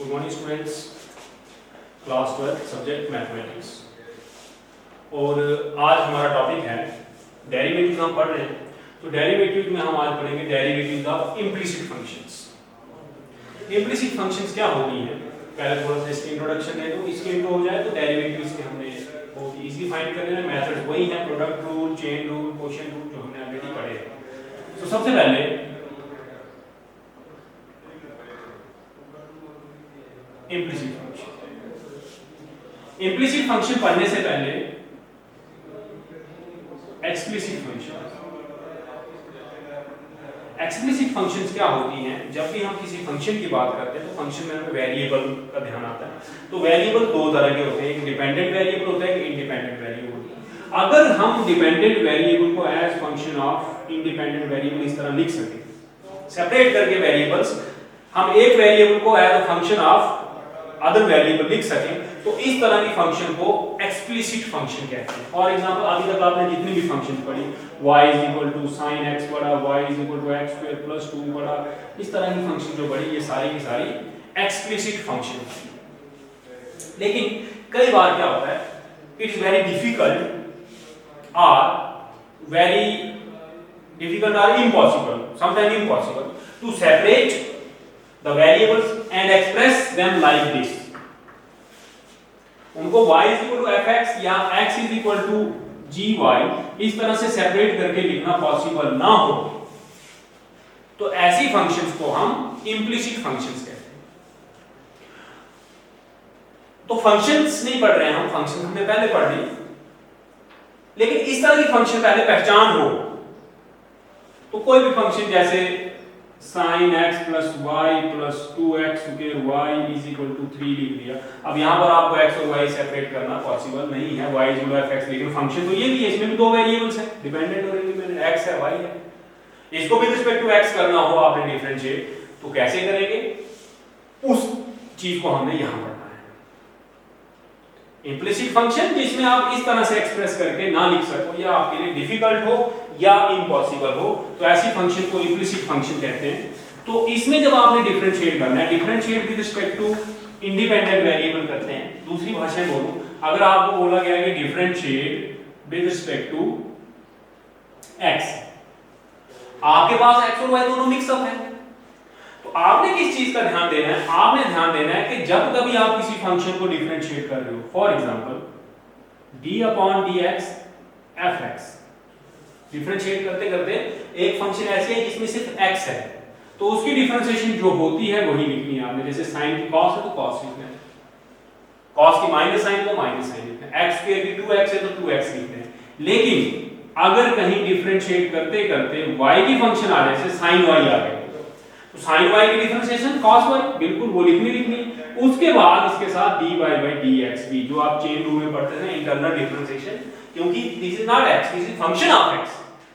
Good morning students, class 12 subject mathematics. और आज हमारा टॉपिक है डेरिवेटिव। हम पढ़ रहे हैं तो डेरिवेटिव में हम आज पढ़ेंगे derivative of implicit functions. Implicit functions क्या होती हैं, पहले थोड़ा सा इसकी इंट्रोडक्शन है। तो इसके इंट्रो हो जाए तो डेरिवेटिव्स के हमने बहुत इजी फाइंड करने हैं। मेथड्स वही हैं, product rule, chain rule, quotient rule, जो हमने ऑलरेडी पढ़े हैं। तो सबसे पहले इम्प्लिसिट फंक्शन। इम्प्लिसिट फंक्शन पढ़ने से पहले एक्सप्लिसिट फंक्शन। एक्सप्लिसिट फंक्शंस क्या होती हैं? जब भी हम किसी फंक्शन की बात करते हैं तो फंक्शन में हमें वेरिएबल का ध्यान आता है। तो वेरिएबल दो तरह के होते हैं, एक डिपेंडेंट वेरिएबल होता है, एक इंडिपेंडेंट वेरिएबल होता है। अगर हम डिपेंडेंट वेरिएबल को as function of independent variable इस तरह लिख सकें, सेपरेट करके वेरिएबल्स, हम एक वेरिएबल को as a function of other variable लिख सकें, तो इस तरह की फंक्शन को एक्सप्लिसिट फंक्शन कहते हैं। फॉर एग्जांपल अभी तक आपने जितनी भी फंक्शन पढ़ी, y = sin x पढ़ा, y = x² + 2 पढ़ा, इस तरह की फंक्शन जो पढ़ी, ये सारी की सारी एक्सप्लिसिट फंक्शन। लेकिन कई बार क्या होता है, इट इज वेरी डिफिकल्ट और impossible, sometimes impossible to separate the variables and express them like this. उनको y = fx या x = gy इस तरह से सेपरेट करके लिखना पॉसिबल ना हो, तो ऐसी फंक्शंस को हम इम्प्लिसिट फंक्शंस कहते हैं। तो फंक्शंस नहीं पढ़ रहे हैं हम, फंक्शन हमने पहले पढ़ ली, लेकिन इस तरह की फंक्शन पहले पहचान हो तो कोई भी फंक्शन जैसे sin x + y + 2x² y = 3 लिख दिया। अब यहाँ पर आपको x और y सेपरेट करना पॉसिबल नहीं है, y = fx, लेकिन फंक्शन तो ये भी है, इसमें भी दो वेरिएबल्स हैं, डिपेंडेंट और इंडिपेंडेंट, x है, y है। इसको विद रिस्पेक्ट टू x करना हो आपने डिफरेंशिएट, तो कैसे करेंगे, उस चीज को हमने यहाँ पढ़ना है। इम्प्लिसिट फंक्शन जिसमें आप इस तरह से एक्सप्रेस करके ना लिख सको, या आपके लिए डिफिकल्ट हो या इम्पॉसिबल हो, तो ऐसी फंक्शन को इम्प्लिसिट फंक्शन कहते हैं। तो इसमें जब आपने डिफरेंशिएट करना है, differentiate with respect to independent variable करते हैं। दूसरी भाषा में बोलूं, अगर आपको बोला गया है कि differentiate with respect to x, आपके पास x और y दोनों मिक्सअप है, तो आपने किस चीज का ध्यान देना है? आपने ध्यान देना है कि जब कभी आप किसी फंक्शन को डिफरेंशिएट कर रहे हो, for example d/dx fx, differentiate करते करते एक फंक्शन ऐसी है जिसमें सिर्फ x है, तो उसकी डिफरेंशिएशन जो होती है वही लिखनी है आपने। जैसे sin की cos है तो cos लिखना है, cos की माइनस साइन तो माइनस साइन लिखना है, x की 2x है तो 2x लिखना है। लेकिन अगर कहीं डिफरेंशिएट करते करते y की फंक्शन आ जाए, जैसे sin y आ गई, तो sin y की डिफरेंशिएशन cos y बिल्कुल वो लिखनी। उसके बाद इसके साथ dy/dx भी, जो आप चेन रूल में पढ़ते हैं, इंटरनल डिफरेंशिएशन, क्योंकि this is not x, this is function of x।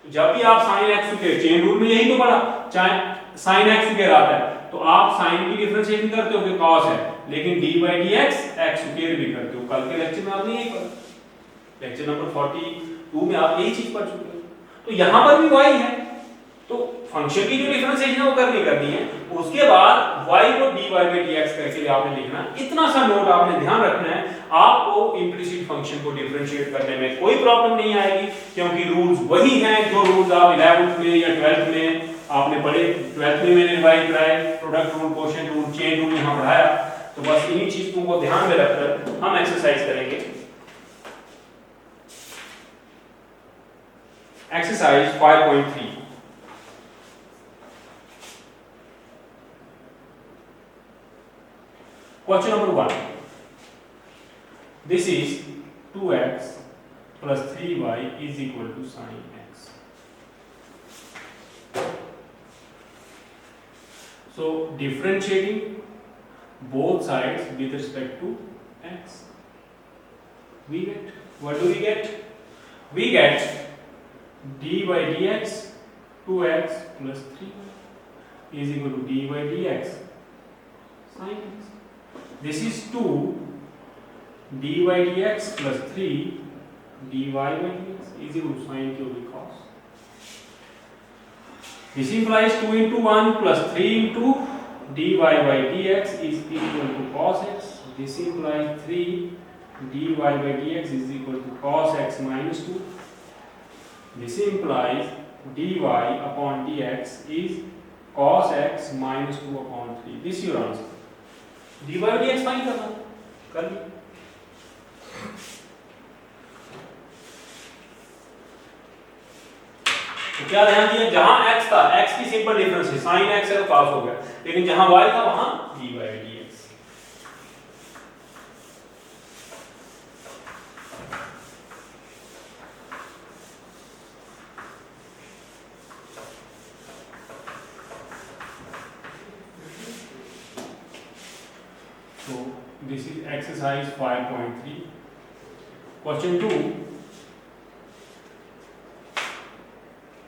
तो जब भी आप sin x के चेन रूल में यही तो पढ़ा, चाहे sin x के आता है तो आप sin की डिफरेंशिएशन करते हो कि cos है, लेकिन dy/dx x स्क्वायर भी करते हो। कल के लेक्चर में आपने यही पढ़ा, लेक्चर नंबर 42 में आप यही चीज पढ़ चुके हो। तो यहां पर भी y है, तो फंक्शन की जो डिफरेंशिएशन है वो करनी है। उसके बाद y को dy/dx करके आपने लिखना। इतना सा नोट आपने ध्यान रखना है, आपको इम्प्लिसिट फंक्शन को डिफरेंशिएट करने में कोई प्रॉब्लम नहीं आएगी, क्योंकि रूल्स वही हैं जो रूल्स आप 11th में या 12th में आपने पढ़े। 12th में मैंने रिवाइज कराए, product rule, quotient rule, chain rule यहाँ पढ़ाया। तो बस इन्हीं चीजों को ध्यान में रखकर हम एक्सरसाइज करेंगे। Exercise 5.3। Question number 1. This is 2x plus 3y is equal to sin x. So differentiating both sides with respect to x, we get, what do we get? We get dy/dx 2x plus 3 is equal to dy/dx sin x. This is 2 dy/dx plus 3 dy/dx is equal to sin cubic cos. This implies 2 into 1 plus 3 into dy by dx is equal to cos x. This implies 3 dy by dx is equal to cos x minus 2. This implies dy upon dx is cos x minus 2 upon 3. This is your answer. dy by dx find करना कर ली. तो क्या ध्यान दिया, जहां x था, x की simple difference है, sin x है तो cos हो गया, लेकिन जहां y था वहां dy by dx. So this is exercise 5.3. Question 2.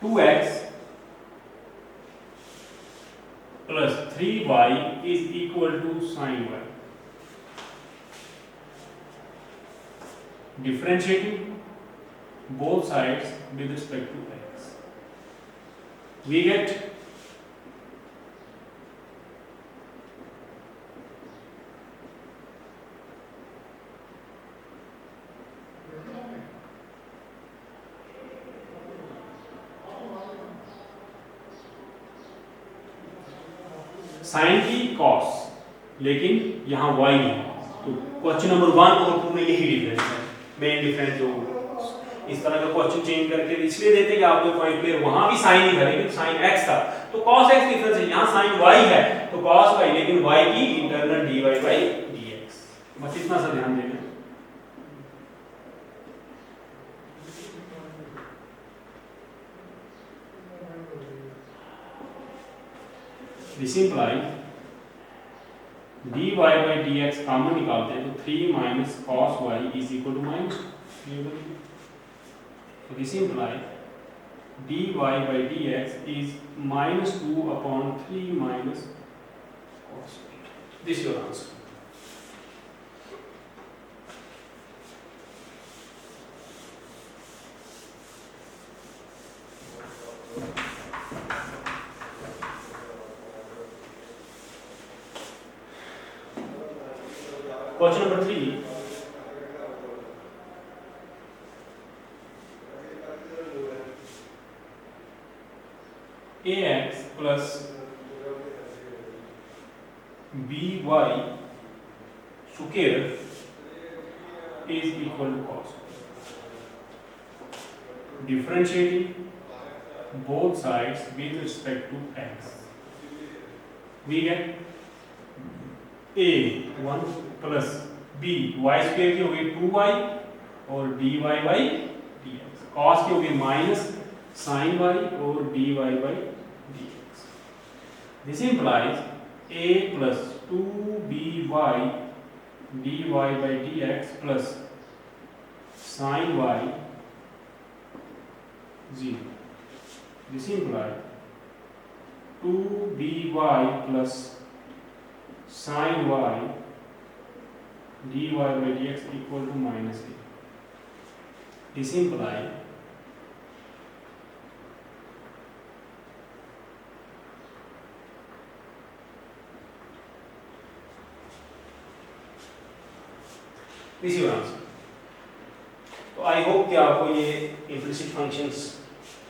2x plus 3y is equal to sin y. Differentiating both sides with respect to x, we get sine की cos, लेकिन यहाँ y नहीं. तो क्वेश्चन नंबर 1 और 2 में यही डिफरेंस है, main difference. जो इस तरह का क्वेश्चन चेंज करके इसलिए देते हैं कि आपको पॉइंट क्लियर, वहां भी साइन ही था लेकिन साइन x था, तो cos x डिफरेंस है, यहाँ साइन y है तो cos y, लेकिन y की इंटरनल dy by dx. बस इतना सा ध्यान देना. This implies dy by dx common निकालते हैं तो 3 minus cos y is equal to minus 2. So this implies dy by dx is minus 2 upon 3 minus cos y. This is your answer. Question number 3. ax plus by square is equal to cos. Differentiating both sides with respect to x, we get a1 plus b y square की हो गई 2y और dy by dx, cos की हो गई minus sin y और dy by dx. This implies a plus 2by dy by dx plus sin y 0. This implies 2by plus sin y dy by dx equal to minus a. This implies this is your answer. तो I hope कि आपको ये implicit functions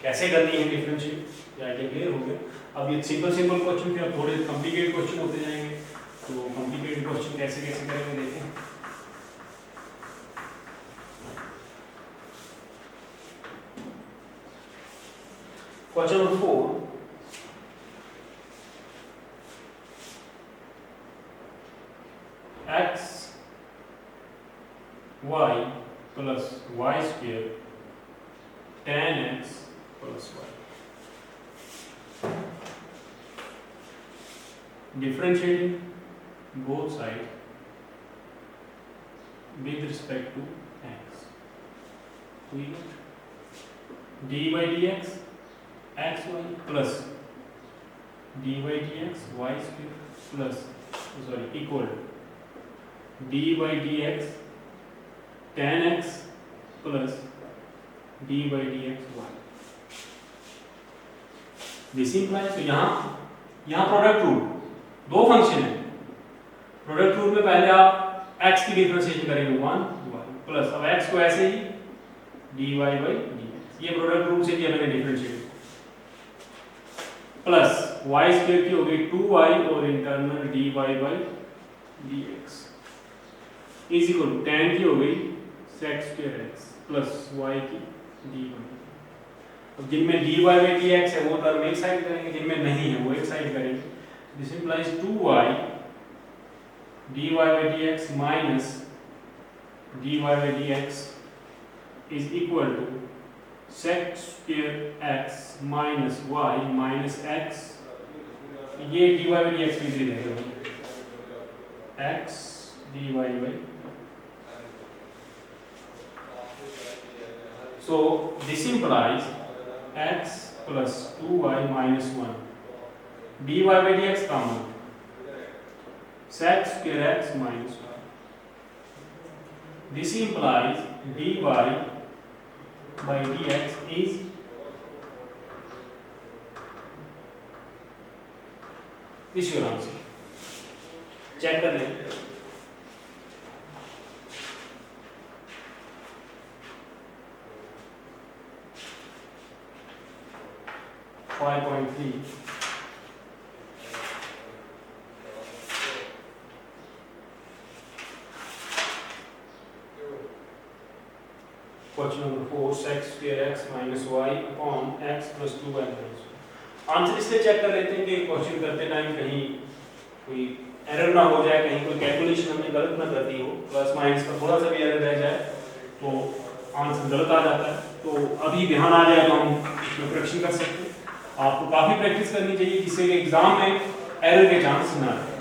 कैसे करनी है differentiate या idea clear हो गया. अब ये सिंपल क्वेश्चन थे, अब थोड़े कॉम्प्लिकेटेड क्वेश्चन होते जाएंगे. तो कॉम्प्लिकेटेड क्वेश्चन कैसे करेंगे देखें. Question number 4. x y plus y square tan x plus y. Differentiating both sides with respect to x, we get d by dx xy plus d by dx y square plus equal d by dx tan x plus d by dx y. This implies, तो यहाँ product rule दो function है, product rule में पहले आप x की differentiation करेंगे 1 y plus, अब x को ऐसे ही dy बाई dx, ये प्रोडक्ट रूल से किया मैंने डिफरेंशिएट, प्लस y स्क्वायर की हो गई 2y और internal dy by dx is equal to tan की हो गई sec square x plus y की dy। अब जिनमें dy बाई dx है वो टर्म एक साइड करेंगे, जिनमें नहीं है वो एक साइड करेंगे। This implies 2y dy by dx minus dy by dx is equal to sec square x minus y minus x, ये dy by dx भी दे देगा x dy by, so this implies x plus 2y minus 1 dy by dx common sec square x minus 1, this implies dy by dx is this your answer, check कर लें। Question number 4 sec square x minus y upon x plus 2y minus 1। Answer इसलिए check कर लेते हैं कि question करते time कहीं कोई एरर ना हो जाए, कहीं कोई कैलकुलेशन हमने गलत ना कर दी हो, प्लस माइनस का थोड़ा सा भी एरर रह जाए तो आंसर गलत आ जाता है। तो अभी ध्यान आ जाए तो हम इसमें करेक्शन कर सकते हैं। आपको काफी प्रैक्टिस करनी चाहिए जिससे कि एग्जाम में एरर के चांस ना आए।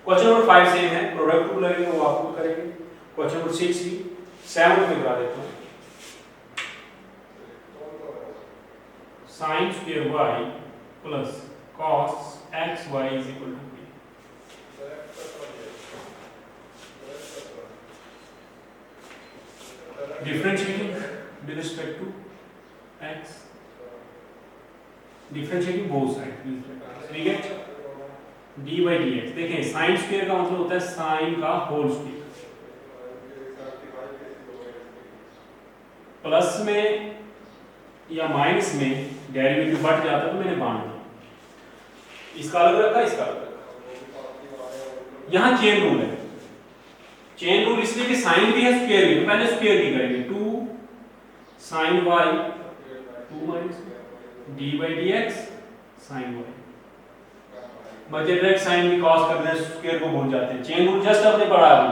क्वेश्चन नंबर 5 सेम है, प्रोडक्ट रूल लगेगा वो आपको करेंगे। क्वेश्चन नंबर 6 भी 7 में करा देता हूँ। sin square y plus cos x y is equal to b। differentiating with respect to x, differentiating both sides, we get d by dx। देखें sin स्क्वायर का मतलब होता है sin का होल स्क्वायर, प्लस में या माइनस में derivative बढ़ जाता तो मैंने बांट दिया, इसका अलग रखा इसका अलग रखा। यहाँ चेन रूल है, चेन रूल इसलिए कि साइन भी है स्क्वायर भी, तो पहले स्क्वायर की करेंगे 2 sin y 2 minus d by dx sin y, बचे डायरेक्ट साइन की कॉस कर दें, स्क्वायर को भूल जाते हैं। चेन रूल जस्ट अपने पढ़ा अभी,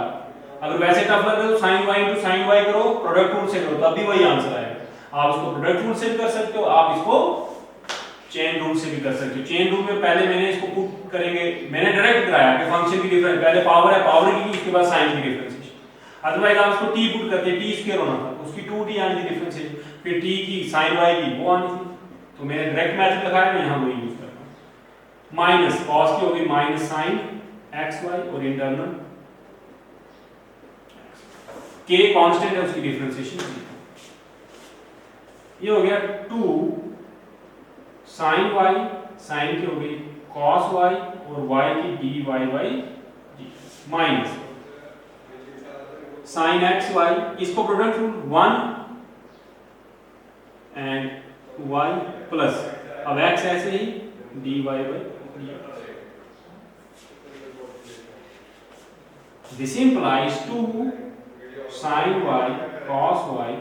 अगर वैसे टफ लग रहा है तो sin y into sin y करो, प्रोडक्ट रूल से करो तब भी वही आंसर आएगा। आप इसको प्रोडक्ट रूल से भी कर सकते हो, आप इसको चेन रूल से भी कर सकते हो। चेन रूल में पहले मैंने इसको पुट करेंगे, मैंने डायरेक्ट कराया कि फंक्शन की डिफरेंस, पहले पावर है पावर की, उसके बाद साइन की डिफरेंशिएशन। अदरवाइज आप इसको t पुट करते t स्क्वायर होना था, उसकी 2t आनी थी डिफरेंशिएशन, फिर t की sin y की वो आनी थी, तो मैंने डायरेक्ट मेथड लगाया, मैं यहां वही यूज कर रहा हूं। माइनस cos की होगी माइनस sin xy और इंटरनल k कांस्टेंट है उसकी डिफरेंशिएशन, ये हो गया 2 sin y, sin की हो गई cos y और y की dy by dx minus sin x y, इसको product rule 1 and y plus, अब x ऐसे ही dy by dx। This implies 2 sin y cos y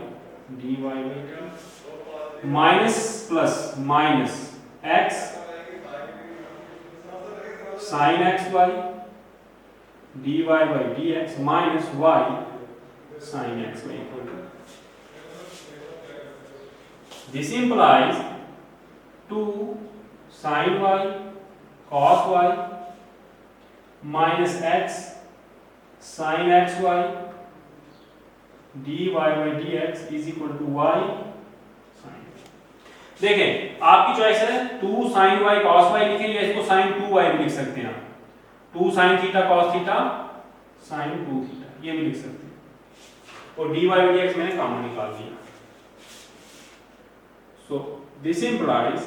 dy by dx minus plus minus x sin x y dy by dx minus y sin x y। This implies 2 sin y cos y minus x sin x y dy by dx is equal to y। देखें आपकी choice है 2 sin y cos y लिखें या इसको sin 2y भी लिख सकते हैं आप, 2 sin theta cos theta sin 2 theta ये भी लिख सकते हैं। और dy by dx मैंने कॉमन निकाल दिया। So this implies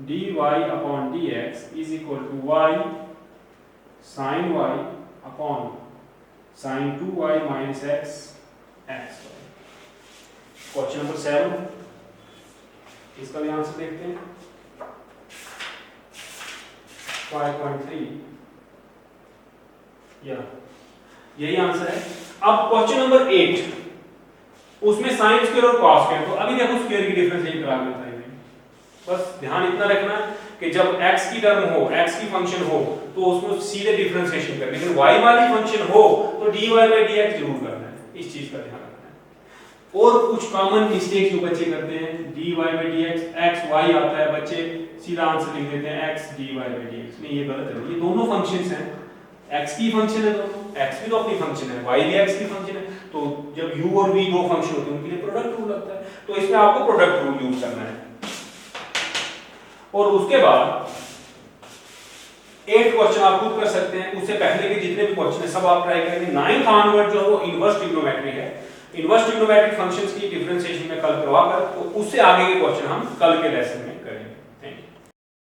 dy upon dx is equal to y sin y upon sin 2y minus x x। Question number 7, इसका भी आंसर देखते हैं। 5.3 या यही आंसर है। अब क्वेश्चन नंबर 8, उसमें साइन स्क्वायर और कॉस स्क्वायर, तो अभी देखो स्क्वायर की डिफरेंशिएशन करा के बताइए। बस ध्यान इतना रखना कि जब x की टर्म हो, x की फंक्शन हो, तो उसमें सीधे डिफरेंशिएशन करना, लेकिन y वाली फंक्शन हो तो dy by dx जरूर करना है, इस चीज का ध्यान रखना है। और कुछ कॉमन मिस्टेक जो बच्चे करते हैं, dy by dx x y आता है, बच्चे सीधा आंसर लिख देते हैं x dy by dx। नहीं, ये गलत है। ये दोनों फंक्शंस हैं, x की फंक्शन है, दोनों x भी तो अपनी फंक्शन है, y भी x की फंक्शन है, तो जब u और v दो फंक्शन होते हैं उनके लिए प्रोडक्ट रूल लगता है, तो इसमें आपको प्रोडक्ट रूल यूज करना है। और उसके बाद 8 क्वेश्चन आप खुद कर सकते हैं, उससे पहले के जितने भी क्वेश्चन है सब आप ट्राई करेंगे। 9th ऑनवर्ड जो है वो इनवर्स ट्रिग्नोमेट्री है, इनवर्स ट्रिग्नोमेट्रिक फंक्शंस की डिफरेंशिएशन में कल करवा कर, तो उससे आगे के क्वेश्चन हम कल के लेसन में